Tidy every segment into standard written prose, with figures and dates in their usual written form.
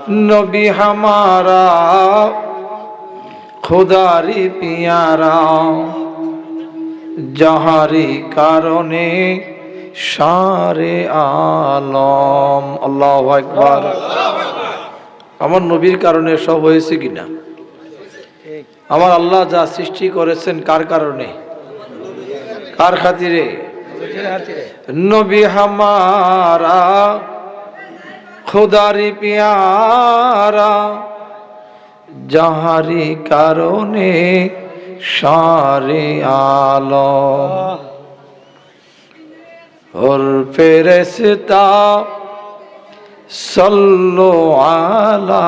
नबी हमारा खुदारी प्यारा जहारी कारणे सारे आलम अल्लाहु আকবার। আমার নবীর কারণে সব হয়েছে কিনা? আমার আল্লাহ যা সৃষ্টি করেছেন কার কারণে, কার খাতিরে? নবী হামারা খুদারি প্যারা যাহারি কারণে সারে আলম। और फेरिस्ता सल्लो आला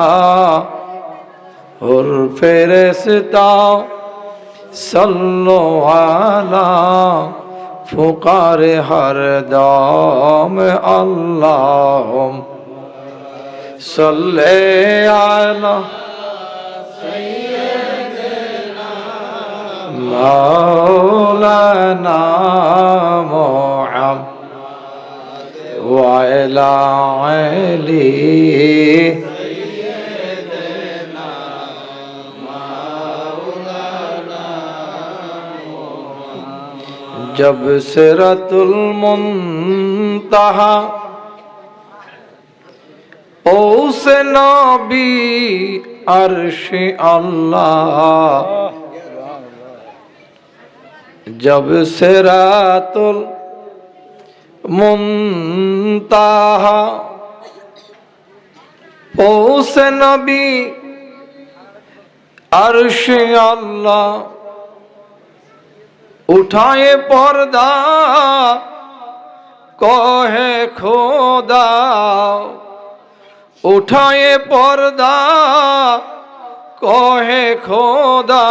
और फेरिस्ता सल्लो आला फुकार हर दाम अल्लाहुम सल्ले आला मौलाना मुहम्मद वाला अली जब सिरतुल मुंतहा ओस नबी अर्श अल्लाह जब सिरतुल मुंतहा ओस नबी अर्श अल्लाह उठाए पर्दा कहे खुदा उठाए पर्दा कहे खुदा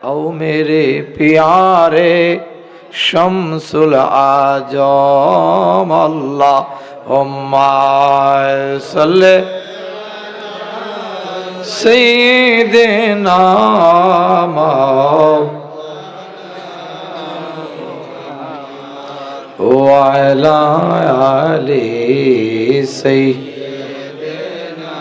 ओ मेरे प्यारे शम्सुल आजम अल्लाहुम्मा सल्ले सय्यिदिना वाला आले सय्यिदिना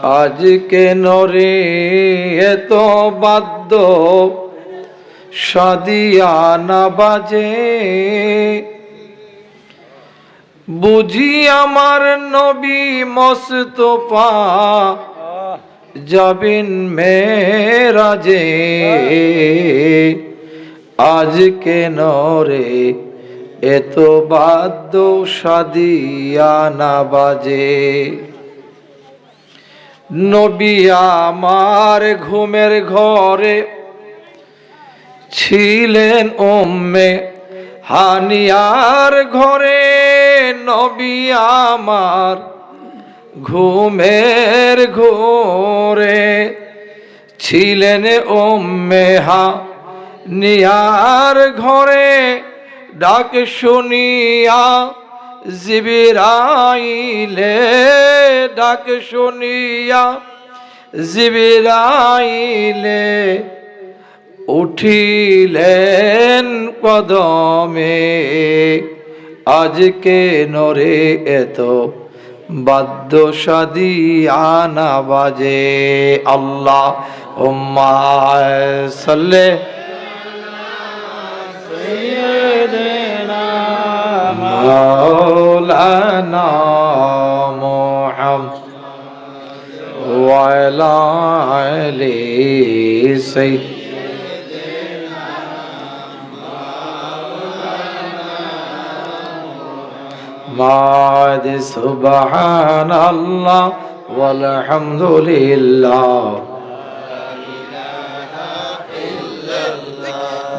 आज के नूरे तो बाद्द शादिया ना बाजे बुझी आमार नबी मुस्तफा जाबिन मेराजे आज के नूरे एतो बाद्द शादिया ना बाजे नबी आमार घुमेर घरे छिलेन उम्मे हानियार घरे नबी आमार घुमेर घोरे छिलेन उम्मे हानियार घरे डाक शुनिया जिबराइले डाक शुनिया जिबराइले उठिलेन कदमे आज के नूरे एतो बाद्द शादिया ना बाजे अल्लाहुम्मा सल्ले मौलाना मुहम्मद वाला अली सय्यिदिना माद सुबहानल्लाह वल्हम्दुलिल्लाह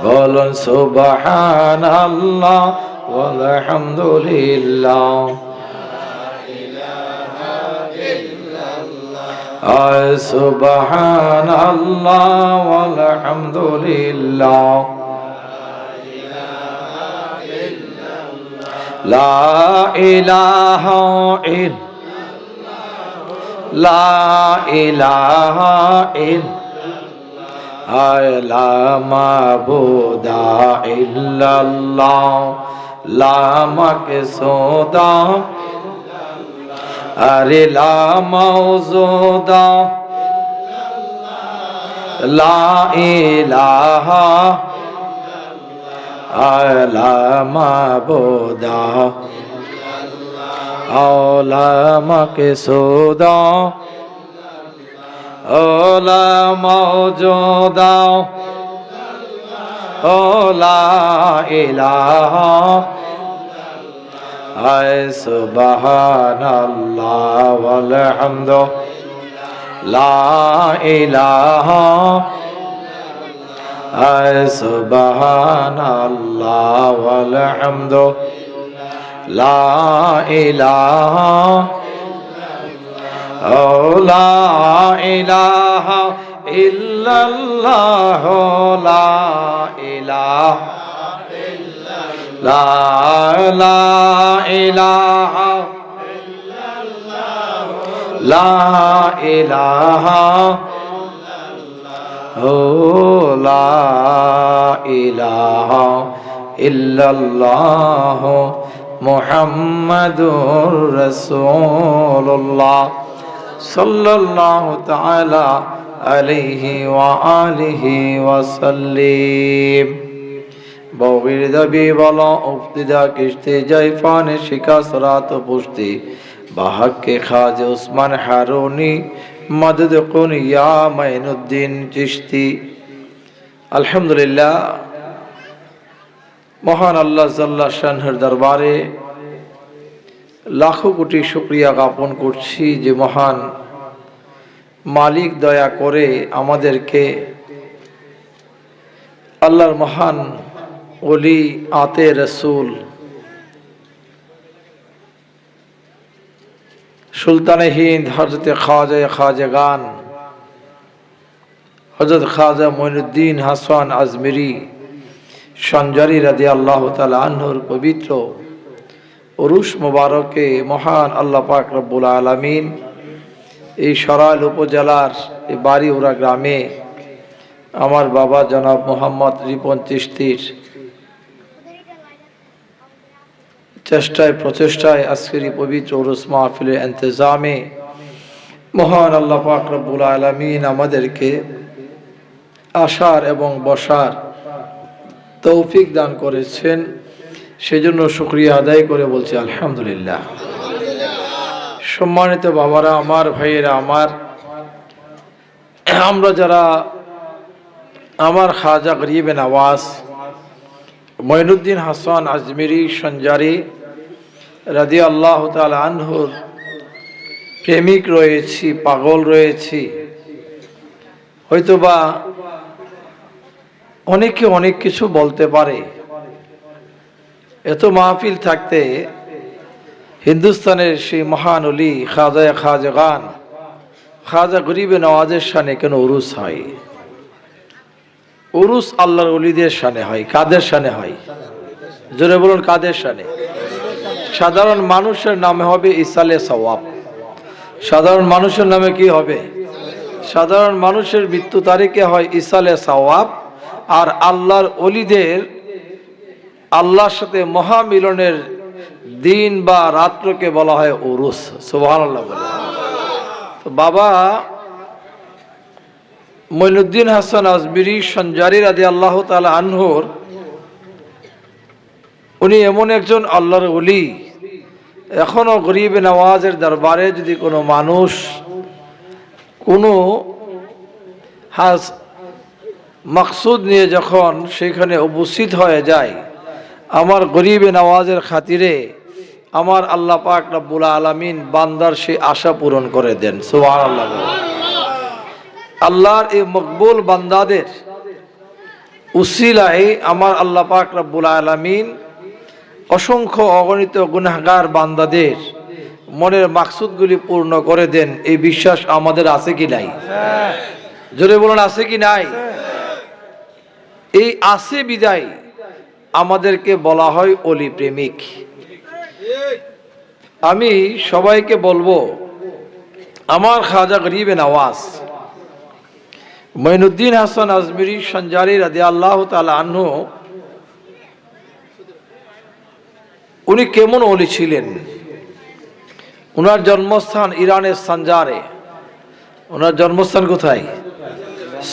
बोलन सुबहानल्लाह वल्हम्दुलिल्लाह सुबहानल्लाह वल्हम्दुलिल्लाह ला इलाहा इल्लल्लाह ला इलाहा इल्लल्लाह ला माबूदा इल्लल्लाह লামাকে সোদা আরে লা মাওজুদা লা ইলাহা লা মাবুদা লামাকে সোদা লা মাওজুদা লা ইলাহা সুবহানাল্লাহ ওয়াল হামদু লা ইলাহা সুবহানাল্লাহ ওয়াল হামদু লা ইলাহা লা ইলাহা ইল্লাল্লাহ লা ইলাহা লা ইলাহা লা ইলাহা লা ইলাহা ইল্লাল্লাহ মুহাম্মাদুর রাসূলুল্লাহ সাল্লাল্লাহু তাআলা আলাইহি ওয়া আলিহি ওয়া সাল্লিম। বউয়ের দাবি বলো উফতিদা কিস্তি জাইফানে শিকা সরাত পুষ্টি বাহাক্কে খাজে উসমান হারুনি মদদ কুন ইয়া মাইনুদ্দিন চিশতি। আলহামদুলিল্লাহ, মহান আল্লাহ জাল্লা শানহুর দরবারে লাখো কোটি শুকরিয়া জ্ঞাপন করছি যে মহান মালিক দয়া করে আমাদেরকে আল্লাহর মহান ওলি আতে রসুল সুলতানে হিন্দ হযরত খাজাগান হযরত খাজা মঈনুদ্দিন হাসান আজমিরি সঞ্জারি রাদিয়াল্লাহু তাআলা আনহুর পবিত্র উরুস মুবারকে মহান আল্লাহ পাক রব্বুল আলামিন এই সরাইল উপজেলার এই বাড়িউড়া গ্রামে আমার বাবা জনাব মোহাম্মদ রিপন চিশতির চেষ্টায় প্রচেষ্টায় আজকের এই পবিত্র উরুস মাহফিলের ইন্তজামে মহান আল্লাহ পাক রব্বুল আলামিন আমাদেরকে আসার এবং বসার তৌফিক দান করেছেন, সেজন্য শুকরিয়া আদায় করে বলছি আলহামদুলিল্লাহ। সম্মানিত বাবারা আমার, ভাইয়েরা আমার, আমরা যারা আমার খাজা গরিবে নওয়াজ মঈনুদ্দিন হাসান আজমিরি সঞ্জারি রাদিয়াল্লাহু তাআলা আনহুর প্রেমিক রয়েছি, পাগল রয়েছি, হয়তোবা অনেকে অনেক কিছু বলতে পারে। এত মাহফিল থাকতে হিন্দুস্তানের সেই মহান ওলি খাজাগান খাজা গরিবে নওয়াজের শানে কেন উরুস হয়? উরুস আল্লাহর ওলিদের শানে হয়। কাদের শানে হয়? জোরে বলুন, কাদের শানে? সাধারণ মানুষের নামে হবে ইসালে সওয়াব। সাধারণ মানুষের নামে কি হবে? সাধারণ মানুষের মৃত্যু তারিখে হয় ইসালে সওয়াব, আর আল্লাহর ওলিদের আল্লাহর সাথে মহামিলনের দিন বা রাত্রকে বলা হয় উরুস। সুবহানাল্লাহ বলে। তো বাবা মঈনুদ্দিন হাসান আজমিরি সঞ্জারি রাদিয়াল্লাহু তাআলা আনহুর উনি এমন একজন আল্লাহর ওলি, এখনো গরিবে নওয়াজের দরবারে যদি কোনো মানুষ কোনো মাকসুদ নিয়ে যখন সেখানে উপস্থিত হয়ে যায়, আমার গরিবে নওয়াজের খাতিরে আমার আল্লাহ পাক রব্বুল আলামিন বান্দার সেই আশা পূরণ করে দেন। সুবহানাল্লাহ। আল্লাহর এই মকবুল বান্দাদের উসিলায় আমার আল্লাহ পাক রব্বুল আলামিন অসংখ্য অগণিত গুনাহগার বান্দাদের মনের মাকসুদগুলি পূর্ণ করে দেন। এই বিশ্বাস আমাদের আছে কি নাই? জোরে বলুন, আছে কি নাই? এই আছে বিদায় আমাদেরকে বলা হয় অলি প্রেমিক। আমি সবাইকে বলবো, আমার খাজা গরিবে নওয়াজ মঈনুদ্দিন হাসান আজমিরি সঞ্জারি রাদিয়াল্লাহু তাআলা আনহু উনি কেমন ওলি ছিলেন? ওনার জন্মস্থান ইরানের সানজারে। ওনার জন্মস্থান কোথায়?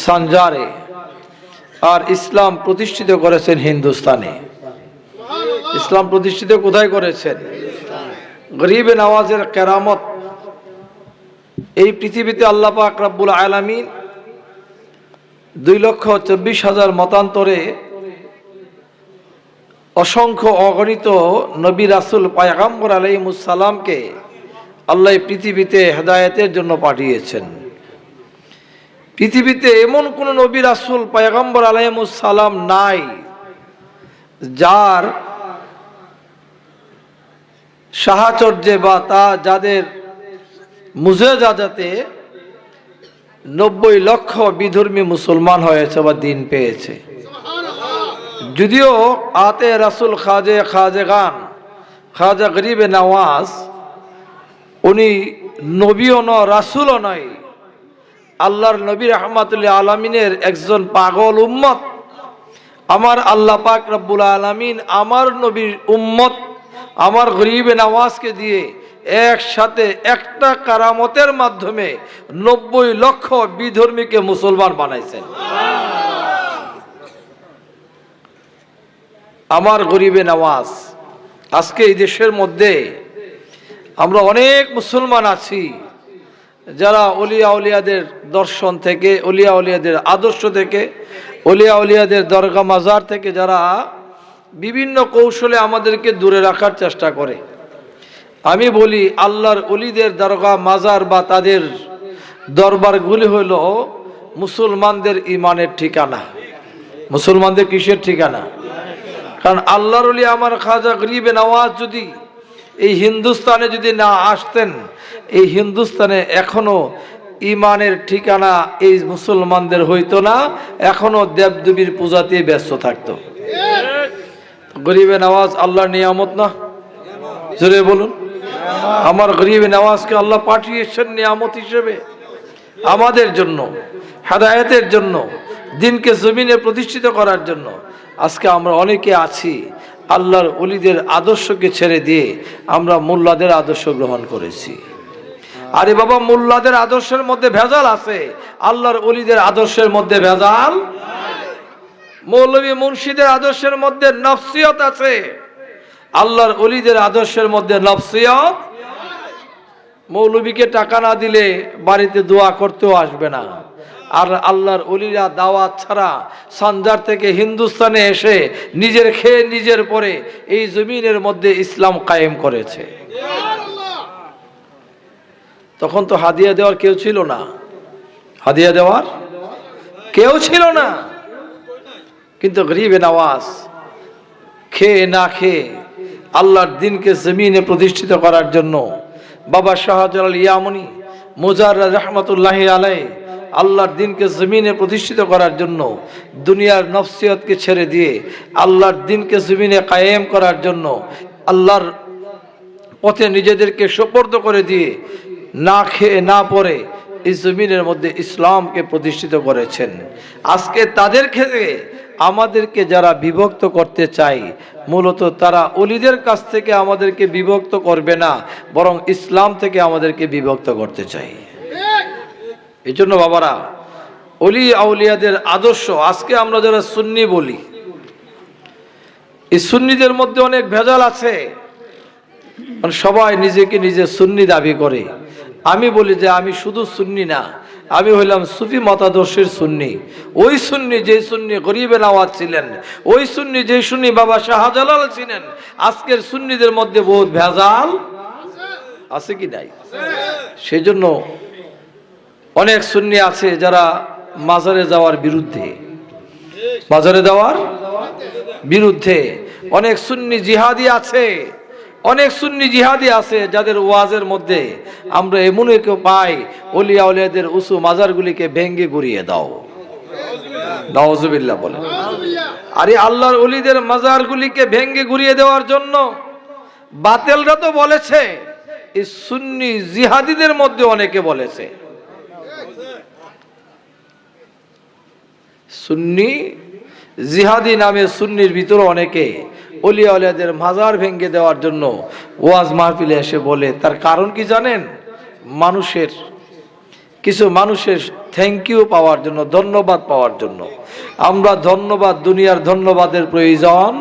সানজারে। আর ইসলাম প্রতিষ্ঠিত করেছেন হিন্দুস্তানে। ইসলাম প্রতিষ্ঠিত কোথায় করেছেন? গরিবে নওয়াজের কেরামত। এই পৃথিবীতে আল্লাহ পাক রব্বুল আলামিন 2,24,000 মতান্তরে অসংখ্য অগণিত নবী রাসূল পয়গম্বর আলাইহিস সালামকে আল্লাহ পৃথিবীতে হেদায়েতের জন্য পাঠিয়েছেন। পৃথিবীতে এমন কোন নবী রাসূল পয়গম্বর আলাইহিস সালাম নাই যার সাহচর্যে বা যাদের মুজিজাতে 90 লক্ষ বিধর্মী মুসলমান হয়েছে বা দিন পেয়েছে। যদিও আতে রাসূল খাজেগান খাজা গরিবে নওয়াজ উনি নবীও নয়, রাসূলও নয়, আল্লাহর নবী রাহমাতুল আলামিনের একজন পাগল উম্মত। আমার আল্লাহ পাক রব্বুল আলামিন আমার নবীর উম্মত আমার গরিবে নওয়াজকে দিয়ে একসাথে একটা কারামতের মাধ্যমে 90 লক্ষ বিধর্মীকে মুসলমান বানাইছেন। আমার গরিবে নওয়াজ। আজকে এই দেশের মধ্যে আমরা অনেক মুসলমান আছি যারা ওলিয়া উলিয়াদের দর্শন থেকে, ওলিয়া উলিয়াদের আদর্শ থেকে, ওলিয়া উলিয়াদের দরগা মাজার থেকে যারা বিভিন্ন কৌশলে আমাদেরকে দূরে রাখার চেষ্টা করে। আমি বলি আল্লাহর ওলিদের দরগা মাজার বা তাদের দরবারগুলি হলো মুসলমানদের ইমানের ঠিকানা। মুসলমানদের কিসের ঠিকানা? কারণ আল্লাহর ওলি আমার খাজা গরিবে নওয়াজ যদি এই হিন্দুস্তানে যদি না আসতেন, এই হিন্দুস্তানে এখনো ইমানের ঠিকানা এই মুসলমানদের হইতো না, এখনো দেবদেবীর পূজাতে ব্যস্ত থাকতো। গরিবে নওয়াজ আল্লাহর নিয়ামত না? জোরে বলুন। আমার গরিবে নওয়াজকে আল্লাহ পাঠিয়েছেন নিয়ামত হিসেবে আমাদের জন্য, হেদায়েতের জন্য, দিনকে জমিনে প্রতিষ্ঠিত করার জন্য। আজকে আমরা অনেকে আছি আল্লাহর ওলিদের আদর্শকে ছেড়ে দিয়ে আমরা মোল্লাদের আদর্শ গ্রহণ করেছি। আরে বাবা, মোল্লাদের আদর্শের মধ্যে ভেজাল আছে, আল্লাহর ওলিদের আদর্শের মধ্যে ভেজাল। মৌলভী মুর্শিদের আদর্শের মধ্যে নফসিয়ত আছে, আল্লাহর ওলিদের আদর্শের মধ্যে নফসিয়ত। মৌলভীকে টাকা না দিলে বাড়িতে দোয়া করতেও আসবে না। আর আল্লাহর ওলিরা দাওয়াত ছাড়া সানজার থেকে হিন্দুস্তানে এসে নিজের খেয়ে নিজের পরে এই জমিনের মধ্যে ইসলাম কায়েম করেছে। তখন তো হাদিয়া দেওয়ার কেউ ছিল না, হাদিয়া দেওয়ার কেউ ছিল না। কিন্তু গরিবে নওয়াজ খেয়ে না খেয়ে আল্লাহর দিনকে জমিনে প্রতিষ্ঠিত করার জন্য বাবা শাহজালাল ইয়ামনি মুজাররদ রহমতুল্লাহি আলাইহি আল্লাহর দিনকে জমিনে প্রতিষ্ঠিত করার জন্য দুনিয়ার নফসিয়তকে ছেড়ে দিয়ে আল্লাহর দিনকে জমিনে কায়েম করার জন্য আল্লাহর পথে নিজেদেরকে সুপর্দ করে দিয়ে না খেয়ে না পরে এই জমিনের মধ্যে ইসলামকে প্রতিষ্ঠিত করেছেন। আজকে তাদের ক্ষেত্রে আমাদেরকে যারা বিভক্ত করতে চায়, মূলত তারা ওলিদের কাছ থেকে আমাদেরকে বিভক্ত করবে না, বরং ইসলাম থেকে আমাদেরকে বিভক্ত করতে চায়। এই জন্য বাবারা, ওলি আউলিয়াদের আদর্শ, আজকে আমরা যারা সুন্নি বলি, এই সুন্নিদের মধ্যে অনেক ভেজাল আছে। সবাই নিজেকে নিজে সুন্নি দাবি করে। আমি বলি যে আমি শুধু সুন্নি না, আমি হইলাম সুফি মতাদর্শের সুন্নি। ওই সুন্নি যে সুন্নি গরিবে নওয়াজ ছিলেন, ওই সুন্নি যে সুন্নি বাবা শাহজালাল ছিলেন। আজকের সুন্নিদের মধ্যে বহুত ভেজাল আছে কি নাই? সেই জন্য অনেক সুন্নি আছে যারা মাজারে যাওয়ার বিরুদ্ধে, মাজারে যাওয়ার বিরুদ্ধে। অনেক সুন্নি জিহাদি আছে, অনেক সুন্নি জিহাদি আছে যাদের ওয়াজের মধ্যে আমরা এমন কেউ পাই, ওলিয়া উলিয়াদের উঁচু মাজারগুলিকে ভেঙ্গে গুড়িয়ে দাও, নাউজুবিল্লাহ বলে। আরে আল্লাহর ওলিদের মাজারগুলিকে ভেঙ্গে গুড়িয়ে দেওয়ার জন্য বাতিলরা তো বলেছে, এই সুন্নি জিহাদিদের মধ্যে অনেকে বলেছে। সুন্নি জিহাদি নামে সুন্নির ভিতরে অনেকে ওলিয়া ওলিয়াদের মাজার ভেঙে দেওয়ার জন্য ওয়াজ মাহফিলে এসে বলে, তার কারণ কি জানেন? কিছু মানুষের থ্যাংক ইউ পাওয়ার জন্য, ধন্যবাদ পাওয়ার জন্য। আমরা ধন্যবাদ, দুনিয়ার ধন্যবাদের প্রয়োজন?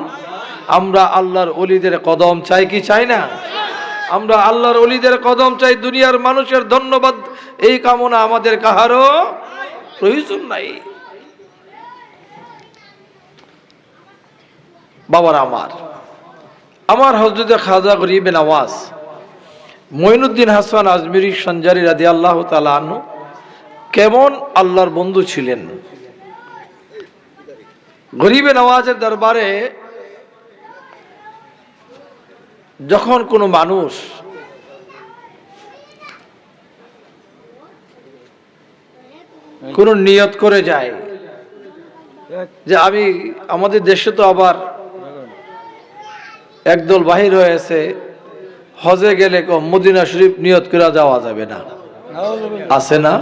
আমরা আল্লাহর ওলিদের কদম চাই কি চাই না? আমরা আল্লাহর ওলিদের কদম চাই, দুনিয়ার মানুষের ধন্যবাদ এই কামনা আমাদের কাহারও প্রয়োজন নাই। বাবার আমার হযরত খাজা গরিব নওয়াজ মঈনুদ্দিন হাসান আজমিরি সঞ্জারি রাদিয়াল্লাহু তাআলা আনহু কেমন আল্লাহর বন্ধু ছিলেন। গরিবে নওয়াজের দরবারে যখন কোনো মানুষ কোনো নিয়ত করে যায় যে আমি, আমাদের দেশে তো আবার একদল বাহির হয়েছে, হজে গেলে মদিনা শরীফ নিয়ত করে যাওয়া যাবে না, আছে না?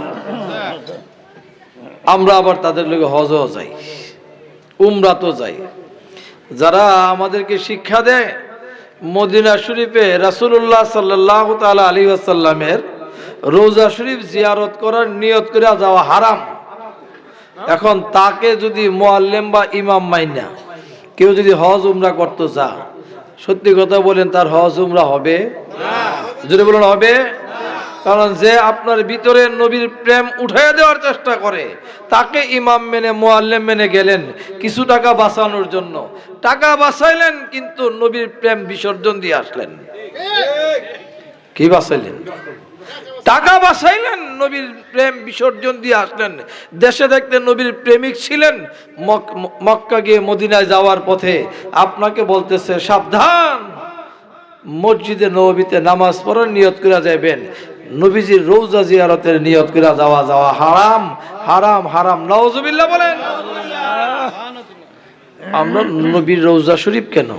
আমরা আবার তাদের লোকে হজও যাই, উমরাতেও যাই। যারা আমাদেরকে শিক্ষা দেয় মদিনা শরীফে রাসূলুল্লাহ সাল্লাল্লাহু তাআলা আলাইহি ওয়াসাল্লামের রোজা শরীফ জিয়ারত করার নিয়ত করে যাওয়া হারাম। এখন তাকে যদি মুআল্লিম বা ইমাম মাইনা কেউ যদি হজ উমরা করতে চায়, সত্যি কথা বলেন, তার হজ উমরা হবে না? যদি বলেন হবে? কারণ যে আপনার ভিতরে নবীর প্রেম উঠাইয়া দেওয়ার চেষ্টা করে, তাকে ইমাম মেনে মুআল্লিম মেনে গেলেন কিছু টাকা বাঁচানোর জন্য, টাকা বাঁচাইলেন কিন্তু নবীর প্রেম বিসর্জন দিয়ে আসলেন। কি বাঁচাইলেন? টাকা বাঁচাইলেন, নবীর প্রেম বিসর্জন দিয়ে আসলেন। দেশে দেখতে নবীর প্রেমিক ছিলেন, মক্কা গিয়ে মদিনায় যাওয়ার পথে আপনাকে বলতেছে সাবধান, মসজিদে নববীতে নামাজ পড়ার নিয়ত করে যাবেন, নবীজির রওজা জিয়ারতের নিয়ত করে যাওয়া হারাম হারাম হারাম। নাউজুবিল্লাহ বলেন। আমরা নবীর রওজা শরীফ কেন,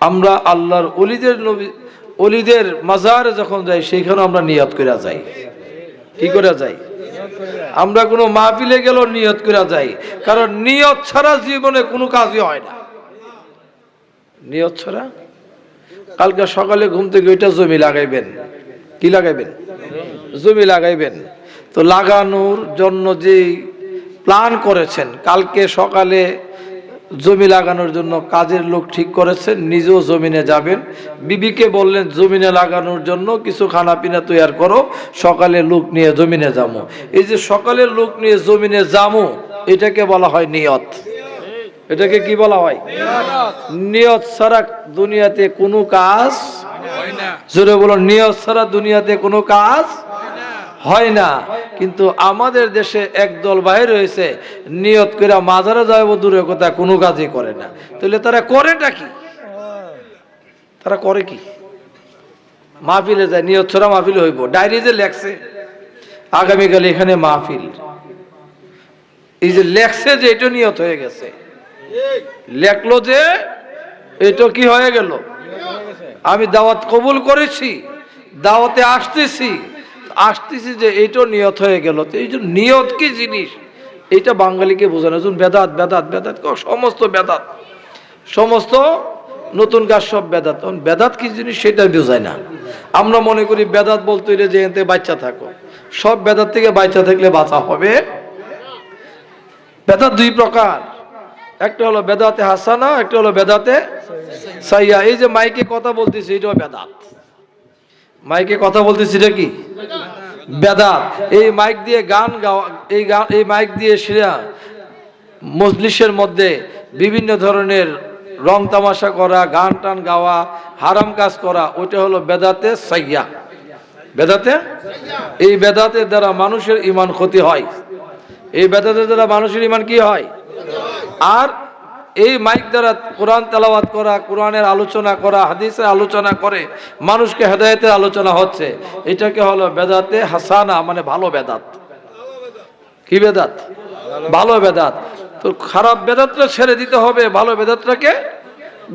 আমরা আল্লাহর ওলিদের মাজারে যখন যাই সেইখানে আমরা নিয়ত করে যাই। কি করে যাই? আমরা কোনো মাহফিলে গেলেও নিয়ত করে যাই, কারণ নিয়ত ছাড়া জীবনে কোনো কাজই হয় না। নিয়ত ছাড়া কালকে সকালে ঘুম থেকে ওইটা জমি লাগাইবেন। কি লাগাইবেন? জমি লাগাইবেন। তো লাগানোর জন্য যে প্ল্যান করেছেন, কালকে সকালে জমি লাগানোর জন্য কাজের লোক ঠিক করেছেন, নিজেও জমিনে যাবেন, বিবিকে বললেন জমিনে লাগানোর জন্য কিছু খানা পিনা তৈরি করো, সকালে লোক নিয়ে জমিনে যাবো। এই যে সকালে লোক নিয়ে জমিনে যাবো, এটাকে বলা হয় নিয়ত। এটাকে কি বলা হয়? নিয়ত ছাড়া দুনিয়াতে কোনো কাজ হয় না। জোরে বলো, নিয়ত ছাড়া দুনিয়াতে কোনো কাজ হয় না। কিন্তু আমাদের দেশে একদল বাইর হয়েছে, নিয়ত করে মাজারে যাবো দূরের কথা, কোনো কাজই করে না। তাহলে তারা করেটা কি? তারা করে কি? মাহফিলে যায়, নিয়ত ছাড়া মাহফিল হইব, ডায়েরি যে লেখছে আগামীকাল এখানে মাহফিল, এই যে লেখছে যে এটা নিয়ত হয়ে গেছে, লেখলো যে এটা কি হয়ে গেল, আমি দাওয়াত কবুল করেছি, দাওয়াতে আসতেছি যে এইটা নিয়ত হয়ে গেল। তো এই যে নিয়ত কি জিনিস, এইটা বাঙালিকে বোঝানো। বেদাত বেদাত বেদাত, সমস্ত বেদাত, সমস্ত নতুন কাজ সব বেদাত। বেদাত কি জিনিস সেটা বোঝায় না। আমরা মনে করি বেদাত বলতে হইলে যে এতে বাচ্চা থাকো, সব বেদাত থেকে বাচ্চা থাকলে বাঁচা হবে। বেদাত দুই প্রকার, একটা হলো বেদাতে হাসানা, একটা হলো বেদাতে সাইয়া। এই যে মাইকে কথা বলতেছি এটাও বেদাত। মাইকে কথা বলতেছি এটা কি বেদাত। এই মাইক দিয়ে গান গাওয়া, এই মাইক দিয়ে সেরা মজলিসের মধ্যে বিভিন্ন ধরনের রং তামাশা করা, গান টান গাওয়া, হারাম কাজ করা, ওইটা হলো বেদাতে সাইয়া। বেদাতে, এই বেদাতের দ্বারা মানুষের ঈমান ক্ষতি হয়। এই বেদাতের দ্বারা মানুষের ঈমান কি হয়? আর এই মাইক দ্বারা কোরআন তেলাওয়াত করা, কোরআনের আলোচনা করা, হাদিসের আলোচনা করে মানুষকে হেদায়েতের আলোচনা হচ্ছে, এটাকে হলো বেদাতে হাসানা, মানে ভালো বেদাত। কি বেদাত? ভালো বেদাত। তো খারাপ বেদাতটা ছেড়ে দিতে হবে, ভালো বেদাতটাকে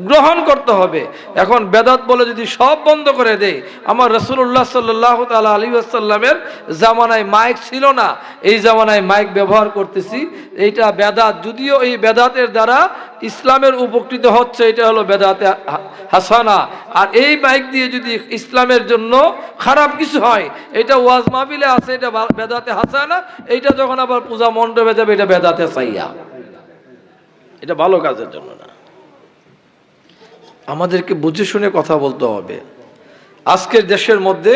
গ্রহণ করতে হবে। এখন বেদাত বলে যদি সব বন্ধ করে দেয়, আমার রাসূলুল্লাহ সাল্লাল্লাহু তাআলা আলাইহি ওয়াসাল্লামের জামানায় মাইক ছিল না, এই জামানায় মাইক ব্যবহার করতেছি, এইটা বেদাত। যদিও এই বেদাতের দ্বারা ইসলামের উপকৃত হচ্ছে, এটা হলো বেদাতে হাসানা। আর এই মাইক দিয়ে যদি ইসলামের জন্য খারাপ কিছু হয়, এটা ওয়াজ মাহফিলে আছে, এটা বেদাতে হাসানা। এইটা যখন আবার পূজা মণ্ডপে যাবে, এটা বেদাতে সাইয়া। এটা ভালো কাজের জন্য না। আমাদেরকে বুঝে শুনে কথা বলতে হবে। আজকের দেশের মধ্যে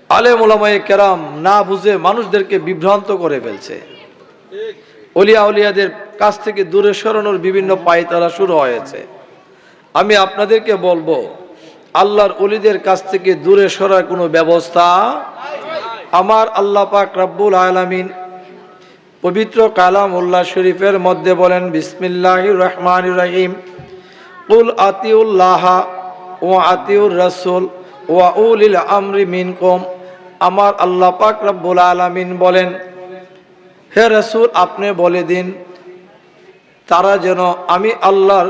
আলেম ওলামায়ে কেরাম না বুঝে মানুষদেরকে বিভ্রান্ত করে ফেলছে। ওলিয়া উলিয়াদের কাছ থেকে দূরে সরানোর বিভিন্ন পায়তারা শুরু হয়েছে। আমি আপনাদেরকে বলবো, আল্লাহর ওলিদের কাছ থেকে দূরে সরার কোনো ব্যবস্থা আমার আল্লাহ পাক রব্বুল আলামিন পবিত্র কালামুল্লাহ শরীফের মধ্যে বলেন, বিসমিল্লাহির রহমানির রহিম, কুল আতিউল্লাহ ওয়া আতিউর রাসূল ওয়া উলিল আমরি মিনকুম। আমার আল্লাহ পাক রব্বুল আলামিন বলেন, হে রাসূল আপনি বলে দিন তারা যেন আমি আল্লাহর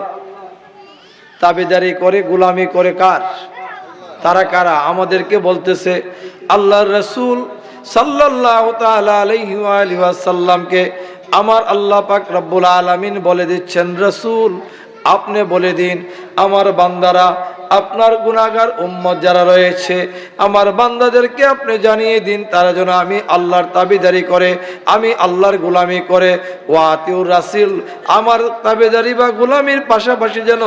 তাবেদারি করে, গোলামি করে। কার? তারা কারা? আমাদেরকে বলতেছে আল্লাহর রাসূল সাল্লাল্লাহু তাআলা আলাইহি ওয়া আলিহি ওয়াসাল্লামকে আমার আল্লাহ পাক রব্বুল আলামিন বলে দিচ্ছেন, রাসূল আপনি বলে দিন আমার বান্দারা, আপনার গুনাহগার উম্মত যারা রয়েছে, আমার বান্দাদেরকে আপনি জানিয়ে দিন তারা যেন আমি আল্লাহর তাবেদারি করে, আমি আল্লাহর গোলামি করে। ওয়া আতিউর রাসূল, আমার তাবেদারি বা গোলামির পাশাপাশি যেন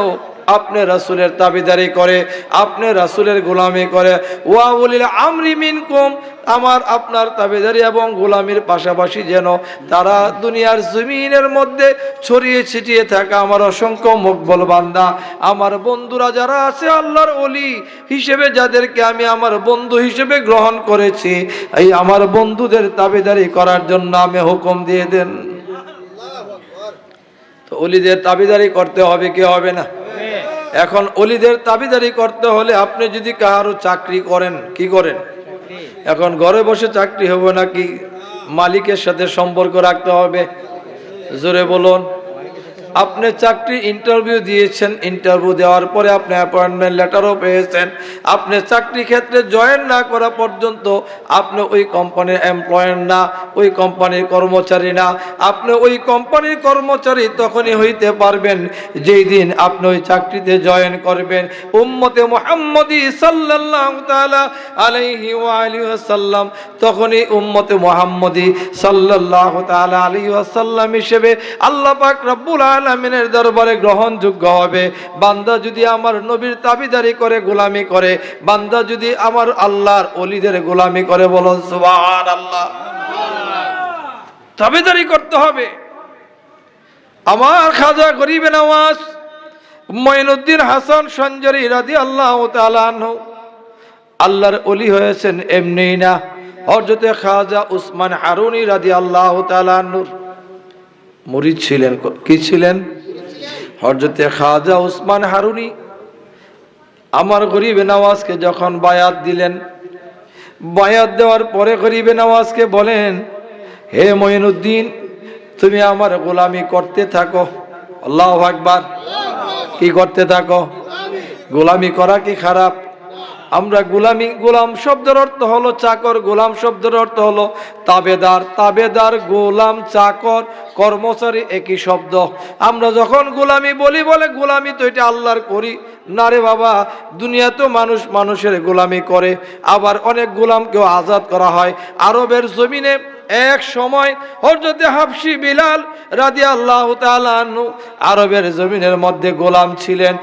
আপনি রাসূলের তাবেদারি করে, আপনি রাসূলের গোলামি করে। ওয়া উলিল আমরি মিনকুম, আমার আপনার তাবেদারি এবং গোলামির পাশাপাশি যেন তারা দুনিয়ার জমিনের মধ্যে ছড়িয়ে ছিটিয়ে থাকা আমার অসংখ্য মকবুল বান্দা, আমার বন্ধুরা যারা আছে আল্লাহর ওলি হিসেবে, যাদেরকে আমি আমার বন্ধু হিসেবে গ্রহণ করেছি, এই আমার বন্ধুদের তাবেদারি করার জন্য আমি হুকুম দিয়ে দেন। তো ওলিদের তাবেদারি করতে হবে কি হবে না? এখন ওলিদের তাবেদারি করতে হলে আপনি যদি কারো চাকরি করেন, কি করেন? এখন ঘরে বসে চাকরি হবে নাকি মালিকের সাথে সম্পর্ক রাখতে হবে? জোরে বলুন। আপনি চাকরি ইন্টারভিউ দিয়েছেন, ইন্টারভিউ দেওয়ার পরে আপনি অ্যাপয়েন্টমেন্ট লেটারও পেয়েছেন, আপনি চাকরি ক্ষেত্রে জয়েন না করা পর্যন্ত আপনি ওই কোম্পানির এমপ্লয়ার না, ওই কোম্পানির কর্মচারী না। আপনি ওই কোম্পানির কর্মচারী তখনই হইতে পারবেন যেই দিন আপনি ওই চাকরিতে জয়েন করবেন। উম্মতে মুহাম্মদী সাল্লাল্লাহু তাআলা আলাইহি ওয়া আলিহি ওয়াসাল্লাম তখনই উম্মতে মুহাম্মদী সাল্লাল্লাহু তাআলা আলাইহি ওয়াসাল্লাম হিসেবে আল্লাহ পাক রব্বুল আলামিনের দরবারে গ্রহণযোগ্য হবে। বান্দা যদি আমার নবীর তাবেদারি করে, গোলামি করে, বান্দা যদি আমার আল্লাহর ওলিদের গোলামি করে, বলো সুবহানাল্লাহ। তাবেদারি করতে হবে। আমার খাজা গরিবে নওয়াজ মঈনুদ্দিন হাসান সঞ্জারি রাদিয়াল্লাহু তাআলা আনহু আল্লাহর ওলি হয়েছেন এমনি না। হযরতে খাজা উসমান হারুনি রাদিয়াল্লাহু তাআলা আনহু মুরিদ ছিলেন। কি ছিলেন? হযরতে খাজা উসমান হারুনি আমার গরিবে নওয়াজকে যখন বায়াত দিলেন, বায়াত দেওয়ার পরে গরিবে নওয়াজকে বলেন, হে মঈনুদ্দিন তুমি আমার গোলামি করতে থাকো। আল্লাহু আকবার। কি করতে থাকো? গোলামি করা কি খারাপ? আমরা গোলামি, গোলাম শব্দের অর্থ হলো চাকর, গোলাম শব্দের অর্থ হলো তাবেদার। তাবেদার, গোলাম, চাকর, কর্মচারী একই শব্দ। আমরা যখন গোলামি বলি, বলে গোলামি তো এটা আল্লাহর করি না রে বাবা। দুনিয়া তো মানুষ মানুষের গোলামি করে, আবার অনেক গোলামকেও আজাদ করা হয়। আরবের জমিনে এক সময় হযরতে হাবশী বিলাল রাদিয়াল্লাহু তাআলা আনহু আরবের জমিনের মধ্যে গোলাম ছিলেন।